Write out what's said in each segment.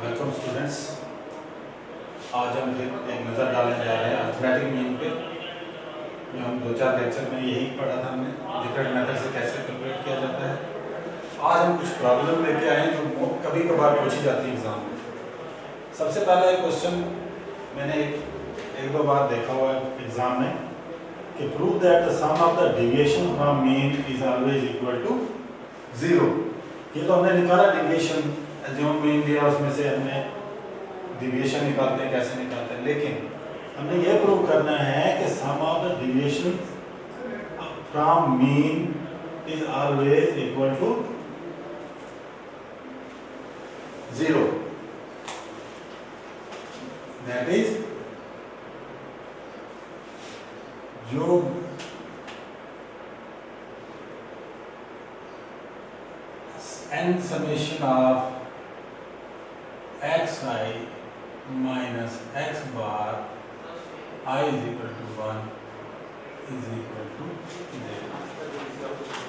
Welcome students. आज हम फिर एक नज़र डालने जा रहे हैं अर्थमेटिक मीन पे। जो हम 2-4 लेक्चर में यही पढ़ा था हमने, डिफरेंट मेथड से कैसे कैलकुलेट किया जाता है। आज हम कुछ प्रॉब्लम लेके आए हैं जो कभी कभार पूछी जाती है एग्जाम में। सबसे पहला एक क्वेश्चन मैंने एक दो बार देखा हुआ है एग्जाम में कि prove that the sum of the deviation from mean is always equal to 0। ये तो हमने निकाला डेविएशन, जो मीन दिया उसमें से हमने डेविएशन निकालते हैं, कैसे निकालते हैं, लेकिन हमने ये प्रूव करना है कि sum of the deviation from mean is always equal to 0। That is जो n summation of xi minus x bar I is equal to 1 is equal to 0।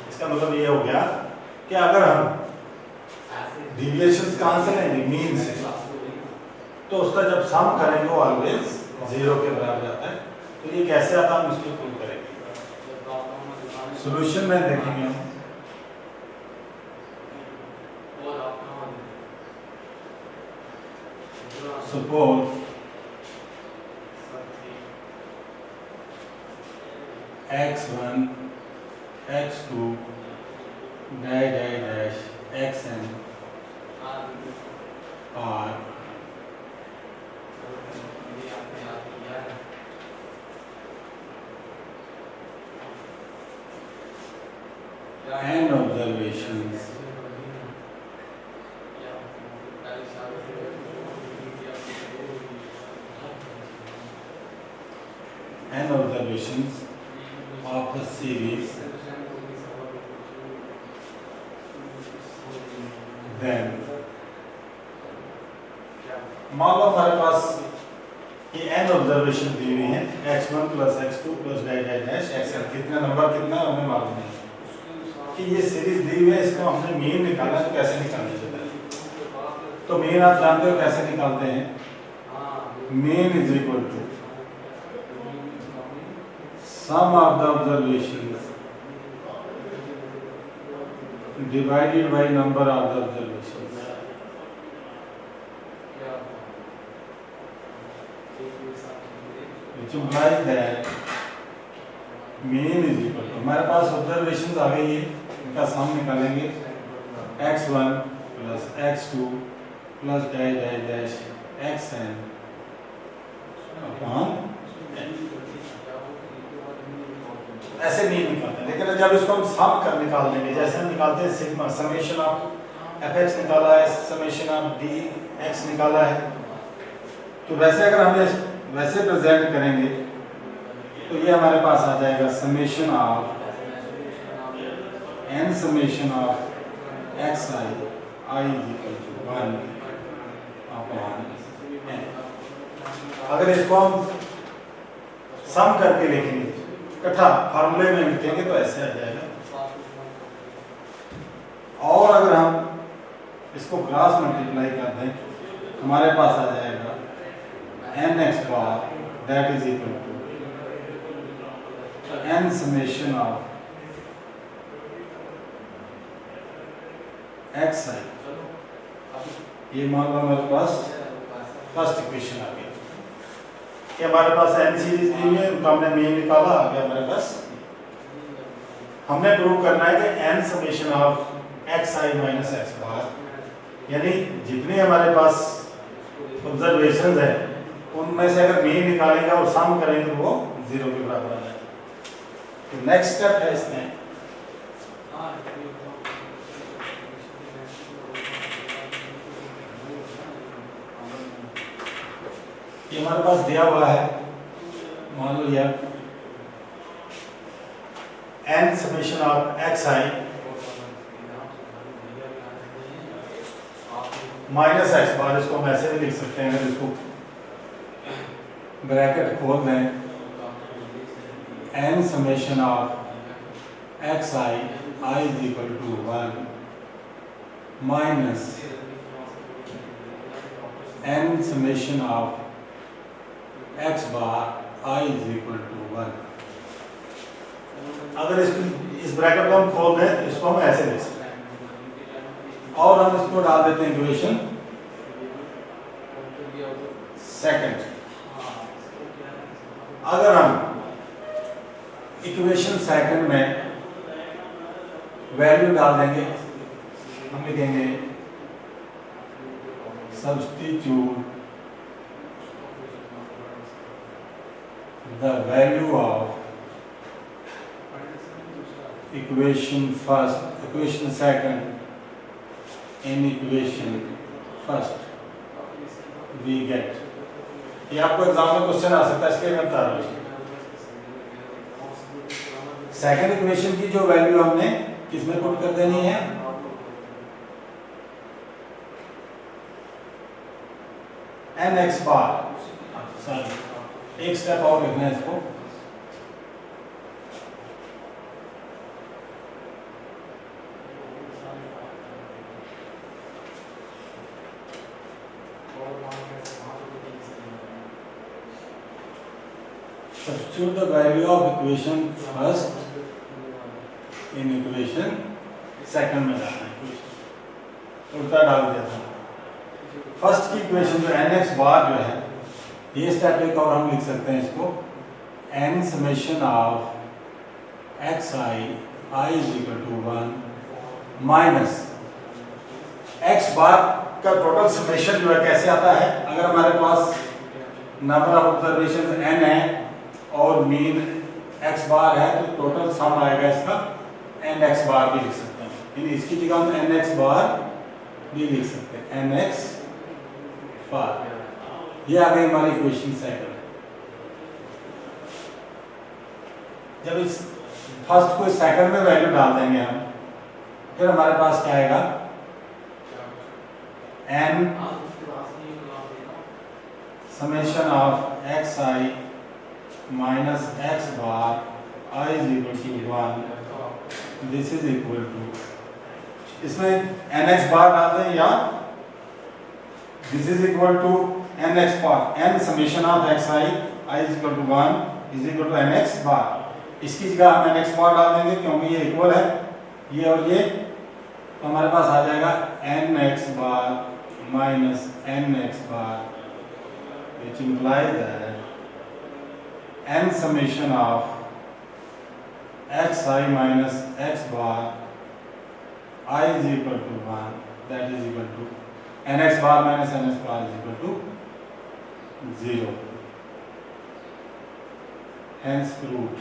इसका मतलब ये हो गया कि अगर हम डिविएशंस कहाँ से लेंगे, मीन से, तो उसका जब सम करेंगे वो ऑलवेज 0 के बराबर आता है। तो ये कैसे आता है हम इसको प्रूव करेंगे। सॉल्यूशन में देखेंगे हम। Suppose x1, x2, dash dash dash xn are n observations of the series, then मान लो हमारे पास ये n ऑब्जर्वेशन दी हुई है, x1 plus x2 plus dash dash dash xn, कितना नंबर कितना हमें मालूम नहीं कि ये सीरीज दी हुई है। इसको हमने मीन निकालना है, तो कैसे निकालना चाहिए। तो मीन आप जानते हो कैसे निकालते हैं। Mean is equal to sum of the observations divided by number of the observations, which implies that mean is equal to, हमारे पास observations आ गई है, इनका sum निकालेंगे x1 plus x2 plus dash dash dash xn upon n। ऐसे नहीं निकालते, लेकिन जब इसको हम सम कर निकाल देंगे, जैसे हम निकालते हैं सिग्मा, समेशन ऑफ fx निकाला है, समेशन ऑफ dx निकाला है, तो वैसे अगर हम वैसे प्रेजेंट करेंगे तो ये हमारे पास आ जाएगा summation of n summation of xi I is equal to 1 upon n। अगर इसको हम सम करके लिखेंगे, इकट्ठा फार्मूले में लिखेंगे, तो ऐसे आ जाएगा। और अगर हम इसको क्रॉस मल्टीप्लाई कर दें, हमारे पास आ जाएगा nx bar that is equal to n summation of xi। ये मान लो हमारे पास फर्स्ट इक्वेशन आ गई कि हमारे पास n सीरीज दी हुई है, उनका हमने मीन निकाला, आ गया हमारे पास। हमने प्रूव करना है कि n summation of xi minus x बार, यानी जितने हमारे पास ऑब्जर्वेशंस है उनमें से अगर मीन निकालेंगे और सम करेंगे तो वो 0 के बराबर आ जाएगा। तो नेक्स्ट स्टेप है इसमें ये हमारे पास दिया हुआ है, मान लो यार n summation of xi minus x बार, इसको हम ऐसे भी लिख सकते हैं, अगर इसको ब्रैकेट खोल दें, n summation of xi I is equal to 1 minus n summation of x bar I is equal to 1। अगर इस ब्रैकेट को हम खोल दें तो इसको हम ऐसे लिख सकते हैं और हम इसको डाल देते हैं इक्वेशन सेकंड। अगर हम इक्वेशन सेकंड में वैल्यू डाल देंगे, हम लिखेंगे substitute the value of equation first equation second in equation first we get. ये आपको एग्जाम में क्वेश्चन आ सकता है, इसके मैं बता रहा हूँ। सेकंड इक्वेशन की जो वैल्यू हमने किसमें पुट कर देनी है, एन एक्स बार। सॉरी, एक स्टेप और लिखना है इसको। Substitute the value of equation first in equation second में डालना है, उल्टा डाल दिया था। फर्स्ट की इक्वेशन जो एन एक्स बार जो है, ये स्टेप एक और हम लिख सकते हैं इसको n summation of x i is equal to 1 minus x bar का टोटल समेशन जो है कैसे आता है। अगर हमारे पास नंबर ऑफ ऑब्जर्वेशन एन है और मीन एक्स बार है तो टोटल सम आएगा इसका एन एक्स बार भी लिख सकते हैं, यानी इसकी जगह हम एन एक्स बार भी लिख सकते हैं, एन एक्स बार। ये आ गई हमारी इक्वेशन सेकंड। जब इस फर्स्ट को सेकंड में वैल्यू डाल देंगे हम, फिर हमारे पास क्या आएगा, n summation of x i minus x bar i is equal to 1, this is equal to, इसमें एन एक्स बार डाल दें या this is equal to n x bar, n summation of x i is equal to 1 is equal to n x bar. इसकी जगह हम N x bar डाल देंगे क्योंकि ये इक्वल है, ये और ये, तो हमारे पास आ जाएगा n x bar minus n x bar, which implies that n summation of xi minus x bar I is equal to 1, that is equal to nx bar minus ns bar is equal to 0, hence proved।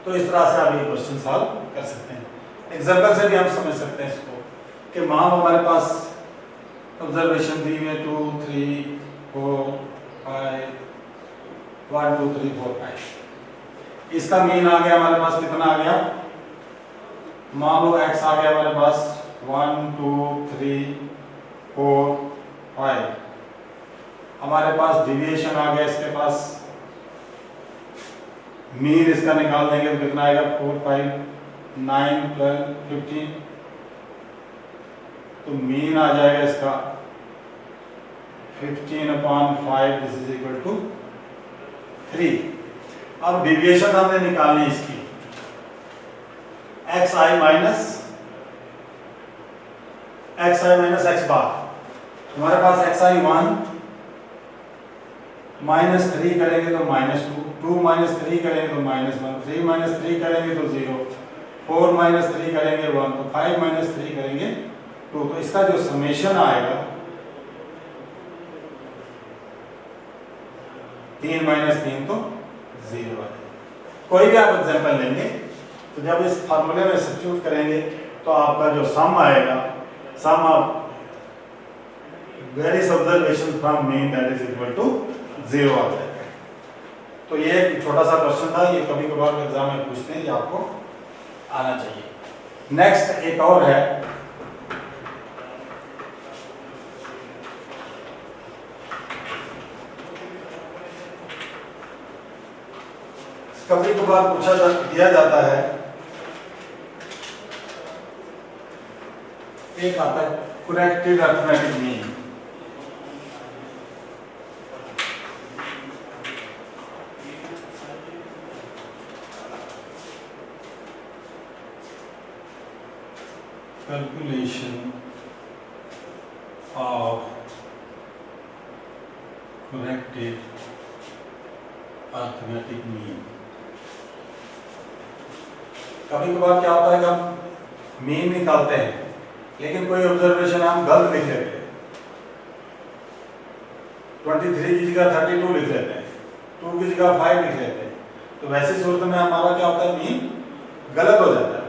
तो इस तरह से आप ये question solve कर सकते हैं। Example से भी हम समझ सकते हैं इसको कि मान लो हमारे पास ऑब्जर्वेशन दी हुई है 2 3 4 5 1 2 3 4 5, इसका मीन आ गया हमारे पास कितना आ गया, मान लो x आ गया हमारे पास 1 2 3 4 5, हमारे पास डिविएशन आ गया इसके पास, मीन इसका निकाल देंगे तो कितना आएगा 4 5 9 12 15, तो मीन आ जाएगा इसका 15/5, दिस इज इक्वल टू 3। अब डेविएशन हमने निकालनी इसकी, एक्स आई माइनस एक्स बार, हमारे पास एक्स आई 1 माइनस 3 करेंगे तो -2, 2 माइनस 3 करेंगे तो -1, 3 माइनस 3 करेंगे तो 0, 4 माइनस 3 करेंगे 1, तो 5 माइनस 3 करेंगे 2, तो इसका जो समेशन आएगा 3 माइनस 3 तो 0 है। कोई भी आप एग्जाम्पल लेंगे तो जब इस फार्मूले में सब्स्टिट्यूट करेंगे तो आपका जो सम आएगा, sum of various observation from mean that is equal to 0 आ जाएगा। तो ये एक छोटा सा क्वेश्चन था, ये कभी कभार एग्जाम में पूछते हैं, ये आपको आना चाहिए। नेक्स्ट एक और है, कभी कभार दिया जाता है, एक आता है corrected arithmetic mean. calculation of corrected arithmetic mean। कभी कभार क्या होता है कि हम मीन निकालते हैं लेकिन कोई ऑब्जर्वेशन हम गलत लिख लेते हैं, 23 की जगह 32 लिख लेते हैं, 2 की जगह 5 लिख लेते हैं, तो वैसी सूरत में हमारा क्या होता है, मीन गलत हो जाता है।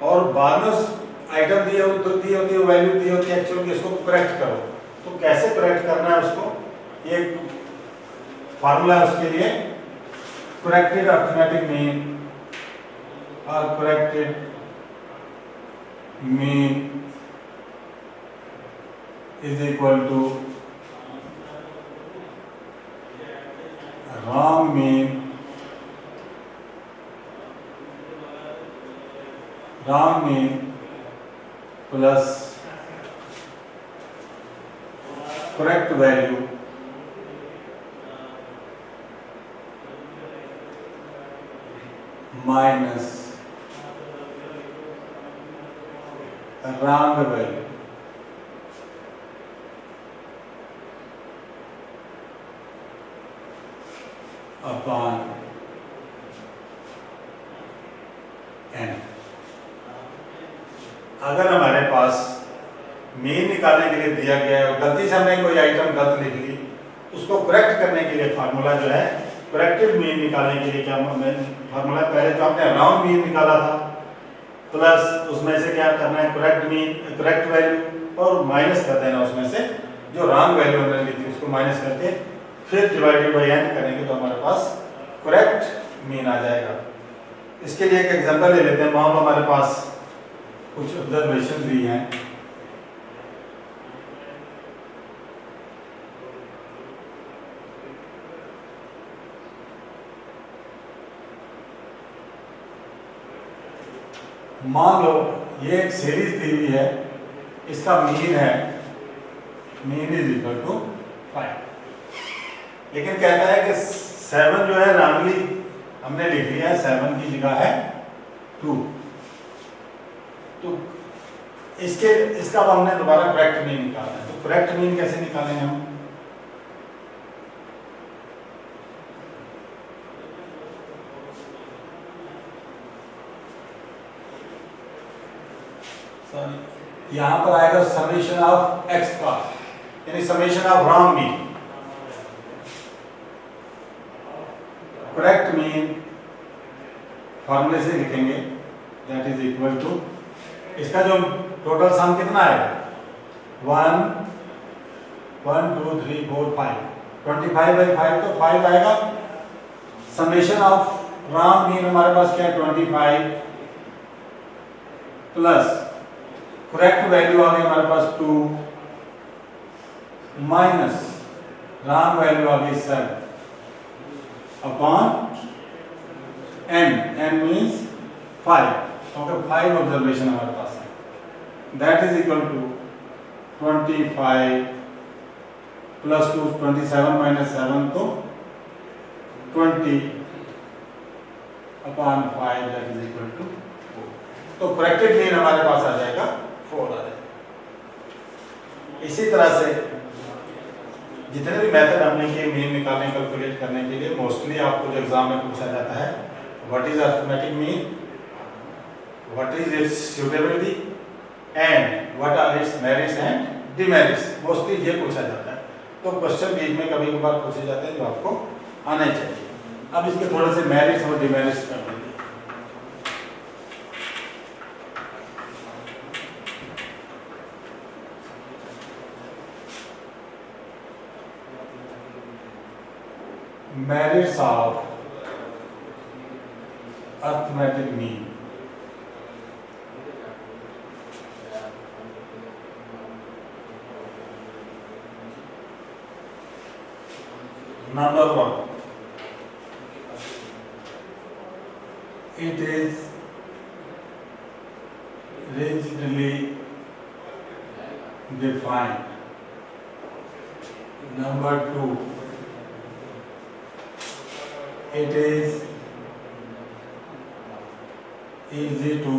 और बाद में उस आइटम दी होती है, वैल्यू दी होती है एक्चुअल की, इसको करेक्ट करो। तो कैसे करेक्ट करना है उसको, ये फार्मूला है उसके लिए, करेक्टेड अरिथमेटिक मीन और corrected mean is equal to wrong mean plus correct value minus wrong value upon n। अगर हमारे पास मीन निकालने के लिए दिया गया है और गलती से हमने कोई आइटम गलत लिख ली, उसको करेक्ट करने के लिए फार्मूला जो है, करेक्टेड मीन निकालने के लिए क्या फार्मूला, पहले तो हमने राउंड मीन निकाला था, प्लस उसमें से क्या करना है, करेक्ट वैल्यू और माइनस कर देना उसमें से जो रॉन्ग वैल्यू हमने ली थी उसको माइनस करके फिर डिवाइडेड बाय n करेंगे तो हमारे पास करेक्ट मीन आ जाएगा। इसके लिए एक एग्जांपल ले लेते हैं। मान लो हमारे पास कुछ ऑब्जर्वेशन दी हैं, मान लो ये एक सीरीज दी हुई है, इसका मीन है, मीन इज इक्वल टू 5, लेकिन कहता है कि 7 जो है रॉन्गली हमने लिख लिया है, 7 की जगह है 2, तो इसका अब हमने दोबारा करेक्ट मीन निकालना है। तो करेक्ट मीन कैसे निकालेंगे हम, यहां पर आएगा समेशन ऑफ x का, यानी summation of wrong mean. Correct mean फॉर्मूले से लिखेंगे, दैट इज इक्वल टू, इसका जो टोटल सम कितना आएगा, 1 2 3 4 5, 25/5 तो 5 आएगा। समेशन ऑफ रॉन्ग मीन हमारे पास क्या है, 25 प्लस करेक्ट वैल्यू आ गई हमारे पास 2 माइनस रॉन्ग वैल्यू आ गई 7 अपॉन n मीन्स 5, क्योंकि 5 ऑब्जर्वेशन हमारे पास है, that is equal to 25 plus 2 27 minus 7 तो 20 upon 5, that is equal to 4। तो करेक्टेड मीन हमारे पास आ जाएगा 4 आ जाएगा। इसी तरह से जितने भी मेथड हमने किए मीन निकालने, कैलकुलेट करने के लिए, मोस्टली आपको जो एग्जाम में पूछा जाता है, what is arithmetic mean, what is its suitability and what are its merits and demerits, mostly ये पूछा जाता है। तो क्वेश्चन बीच में कभी कभार पूछे जाते हैं जो आपको आने चाहिए। अब इसके थोड़े से मेरिट्स और डिमेरिट्स कर देंगे। merits of arithmetic mean। Number 1, it is rigidly defined। Number 2, it is easy to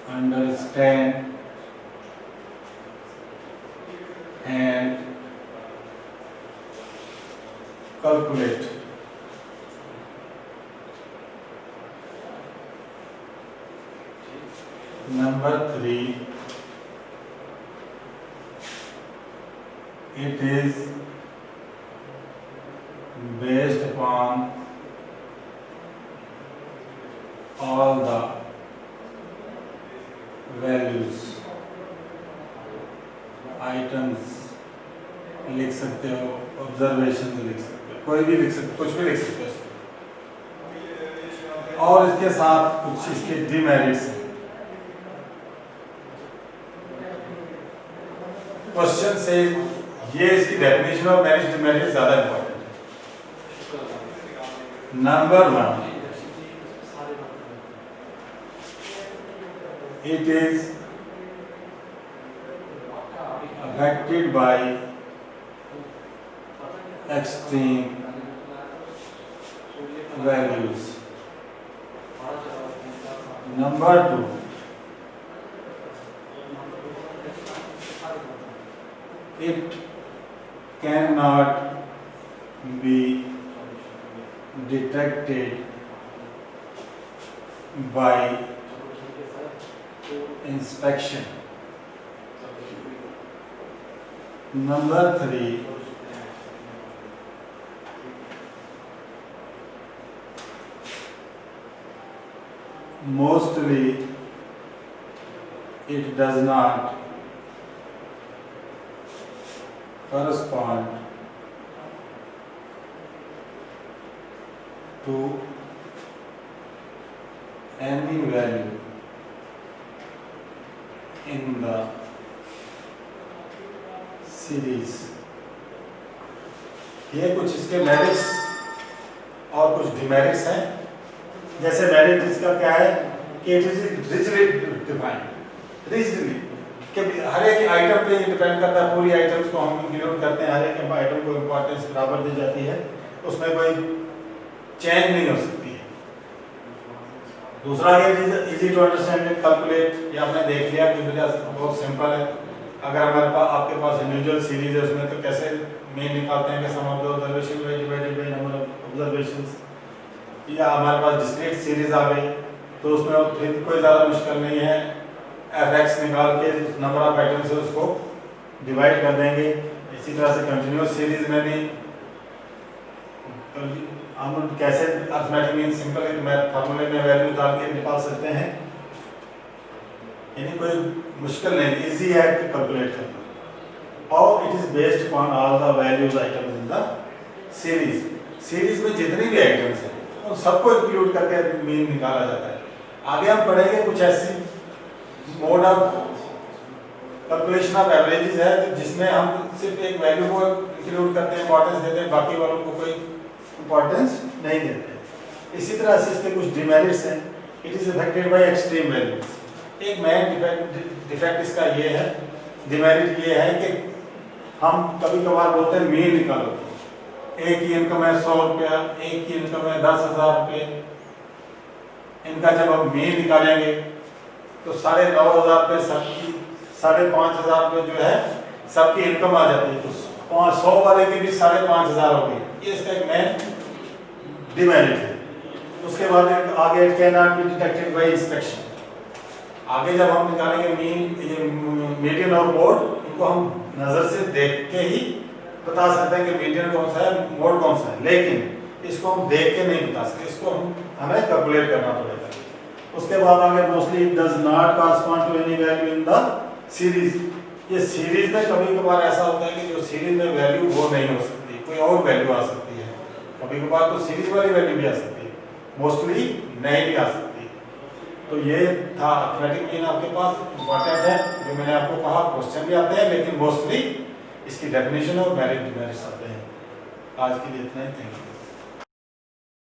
understand and calculate. Number 3, it is based upon all the values. items लिख सकते हो, ऑब्जर्वेशन लिख सकते हो, कोई भी लिख सकते हो, कुछ भी लिख सकते हो। और इसके साथ कुछ इसके डिमेरिट्स हैं। क्वेश्चन से ये इसकी डेफिनेशन और मेरिट डिमेरिट ज्यादा इंपॉर्टेंट है। Number 1, it is affected by extreme values. Number 2, it cannot be detected by inspection. Number 3, mostly it does not correspond to any value in the series. ये कुछ इसके merits और कुछ demerits हैं। जैसे merit इसका क्या है कि it is richly defined, richly कि हर एक आइटम पे ये डिपेंड करता है। पूरी आइटम्स को हम इंक्लूड करते हैं, हर एक आइटम को इम्पोर्टेंस बराबर दी जाती है, उसमें कोई चेंज नहीं हो सकती है। दूसरा ये easy to understand and calculate, ये आपने देख लिया कि बहुत सिंपल है। अगर हमारे पास आपके पास इंडिविजुअल सीरीज है, उसमें तो कैसे मीन निकालते हैं कि sum of the observation divided by number of observations, या हमारे पास डिस्क्रीट सीरीज आ गई तो उसमें फिर कोई ज़्यादा मुश्किल नहीं है, एफ निकाल के नंबर ऑफ आइटम से उसको डिवाइड कर देंगे। इसी तरह से कंटिन्यूअस सीरीज में भी हम कैसे अर्थमेटिक मीन सिंपल फार्मूले में वैल्यू डाल के निकाल सकते हैं, यानी कोई मुश्किल नहीं, इजी है कैलकुलेट करना। और it is based upon all the values items in the series. Series में जितनी भी आइटम्स हैं उन सबको इंक्लूड करके मीन निकाला जाता है। आगे हम पढ़ेंगे कुछ ऐसी mode of calculation of averages है जिसमें हम सिर्फ एक वैल्यू को इंक्लूड करते हैं, इंपॉर्टेंस देते हैं, बाकी वालों को कोई इंपॉर्टेंस नहीं देते। इसी तरह से इसके कुछ डिमेरिट्स हैं। It is affected by extreme values. एक मेन डिफेक्ट इसका ये है, डिमेरिट ये है कि हम कभी कभार बोलते हैं मीन निकालो, एक की इनकम है 100 रुपया, एक की इनकम है 10,000 रुपये, इनका जब हम मीन निकालेंगे तो 9,500 रुपये सबकी, 5,500 रुपये जो है सबकी इनकम आ जाती है, तो 100 वाले की भी 5,500 हो गई। ये इसका एक मेन डिमेरिट है। उसके बाद आगे it can not be detected by inspection. आगे जब हम निकालेंगे मीडियन और मोड, इनको हम नज़र से देख के ही बता सकते हैं कि मीडियन कौन सा है, मोड कौन सा है, लेकिन इसको हम देख के नहीं बता सकते, इसको हमें कैलकुलेट करना पड़ेगा। उसके बाद आगे mostly it does not correspond to any value in the series. ये सीरीज में कभी कभार ऐसा होता है कि जो सीरीज में वैल्यू वो नहीं हो सकती, कोई और वैल्यू आ सकती है। कभी कभार तो सीरीज वाली वैल्यू भी आ सकती है, मोस्टली नहीं भी आ सकती। तो ये था अर्थमेटिक मीन आपके पास इंपॉर्टेंट है, जो मैंने आपको कहा। क्वेश्चन भी आते हैं लेकिन मोस्टली इसकी डेफिनेशन और मेरिट डिमेरिट्स आते हैं। आज के लिए इतना ही, थैंक यू।